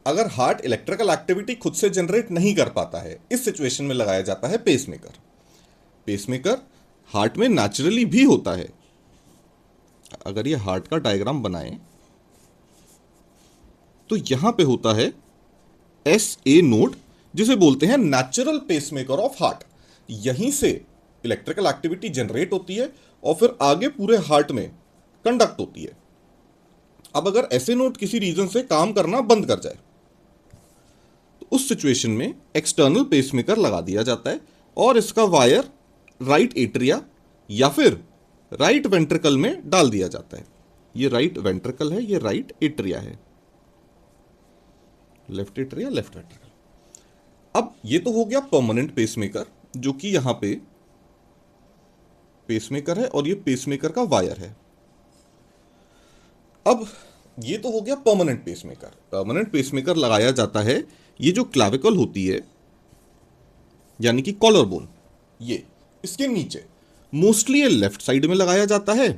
अगर heart electrical activity खुद से जनरेट नहीं कर पाता है, इस सिचुएशन में लगाया जाता है पेसमेकर। पेसमेकर हार्ट में नेचुरली भी होता है। अगर ये हार्ट का डायग्राम बनाएं तो यहां पे होता है SA नोड, जिसे बोलते हैं नेचुरल पेसमेकर ऑफ हार्ट। यहीं से इलेक्ट्रिकल एक्टिविटी जनरेट होती है और फिर आगे पूरे हार्ट में कंडक्ट होती है। अब अगर SA नोड किसी रीजन से काम करना बंद कर जाए तो उस सिचुएशन में एक्सटर्नल पेसमेकर लगा दिया जाता है और इसका वायर राइट एट्रिया या फिर राइट वेंट्रिकल में डाल दिया जाता है। ये राइट वेंट्रिकल है, ये राइट एट्रिया है, लेफ्ट एट्रिया लेफ्ट वेंट्रिकल। अब ये तो हो गया परमानेंट पेसमेकर, जो कि यहां पे पेसमेकर है और ये पेसमेकर का वायर है। अब ये तो हो गया परमानेंट पेसमेकर। परमानेंट पेसमेकर लगाया जाता है, ये जो क्लैविकल होती है यानी कि कॉलर बोन, ये इसके नीचे मोस्टली ये लेफ्ट साइड में लगाया जाता है।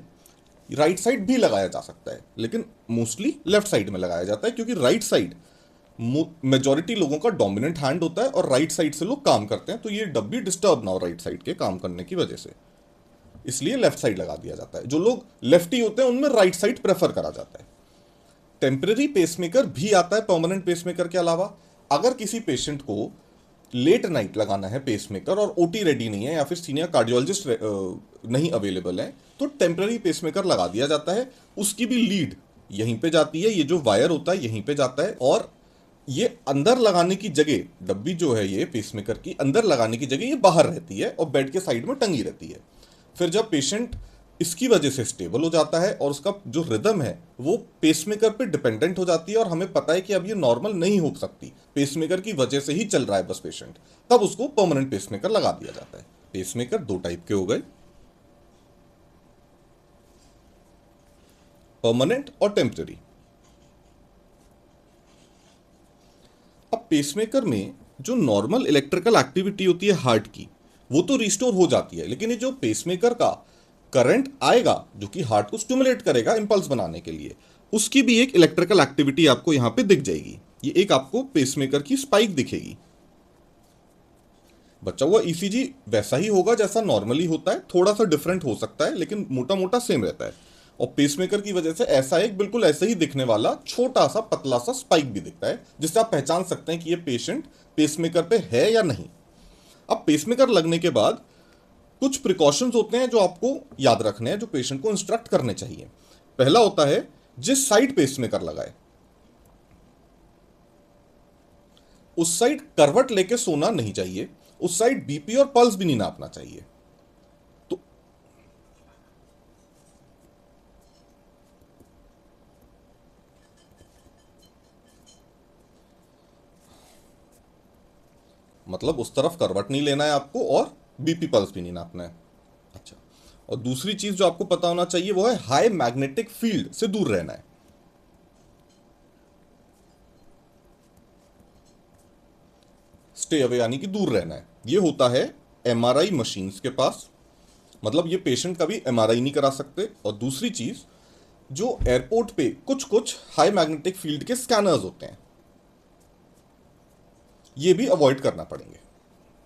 राइट साइड भी लगाया जा सकता है, लेकिन मोस्टली लेफ्ट साइड में लगाया जाता है, क्योंकि राइट साइड मेजॉरिटी लोगों का डोमिनेंट हैंड होता है और राइट साइड से लोग काम करते हैं, तो ये डब्बी डिस्टर्ब ना हो राइट साइड के काम करने की वजह से, इसलिए लेफ्ट साइड लगा दिया जाता है। जो लोग लेफ्टी होते हैं उनमें राइट साइड प्रेफर करा जाता है। टेम्पररी पेसमेकर भी आता है परमानेंट पेसमेकर के अलावा। अगर किसी पेशेंट को लेट नाइट लगाना है पेसमेकर और ओटी रेडी नहीं है या फिर सीनियर कार्डियोलॉजिस्ट नहीं अवेलेबल है, तो टेम्पररी पेसमेकर लगा दिया जाता है। उसकी भी लीड यहीं पे जाती है, ये जो वायर होता है यहीं पे जाता है, और ये अंदर लगाने की जगह, डब्बी जो है ये पेसमेकर की अंदर लगाने की जगह ये बाहर रहती है और बेड के साइड में टंगी रहती है। फिर जब पेशेंट इसकी वजह से स्टेबल हो जाता है और उसका जो रिदम है वो पेसमेकर पे डिपेंडेंट हो जाती है और हमें पता है कि अब ये नॉर्मल नहीं हो सकती, पेसमेकर की वजह से ही चल रहा है बस पेशेंट, तब उसको परमानेंट पेसमेकर लगा दिया जाता है। पेसमेकर दो टाइप के हो गए, परमानेंट और टेम्पररी। अब पेसमेकर में जो नॉर्मल इलेक्ट्रिकल एक्टिविटी होती है हार्ट की, वो तो रिस्टोर हो जाती है, लेकिन ये जो पेसमेकर का करंट आएगा जो कि हार्ट को स्टिमुलेट करेगा इंपल्स बनाने के लिए, उसकी भी एक इलेक्ट्रिकल एक्टिविटी आपको यहां पे दिख जाएगी। ये एक आपको पेसमेकर की स्पाइक दिखेगी। बचा हुआ ईसीजी वैसा ही होगा जैसा नॉर्मली होता है, थोड़ा सा डिफरेंट हो सकता है लेकिन मोटा मोटा सेम रहता है। और पेसमेकर की वजह से ऐसा एक बिल्कुल ऐसे ही दिखने वाला छोटा सा पतला सा स्पाइक भी दिखता है, जिससे आप पहचान सकते हैं कि ये पेशेंट पेसमेकर पे है या नहीं। अब पेसमेकर लगने के बाद कुछ प्रिकॉशंस होते हैं जो आपको याद रखने हैं, जो पेशेंट को इंस्ट्रक्ट करने चाहिए। पहला होता है, जिस साइड पेसमेकर लगाए उस साइड करवट लेके सोना नहीं चाहिए, उस साइड बीपी और पल्स भी नहीं नापना चाहिए। तो मतलब उस तरफ करवट नहीं लेना है आपको और बीपी पल्स भी नहीं नापना है। अच्छा, और दूसरी चीज जो आपको पता होना चाहिए वो है हाई मैग्नेटिक फील्ड से दूर रहना है। स्टे अवे यानी कि दूर रहना है। ये होता है एमआरआई मशीन्स के पास, मतलब ये पेशेंट कभी एमआरआई नहीं करा सकते। और दूसरी चीज, जो एयरपोर्ट पे कुछ कुछ हाई मैग्नेटिक फील्ड के स्कैनर्स होते हैं, ये भी अवॉइड करना पड़ेंगे।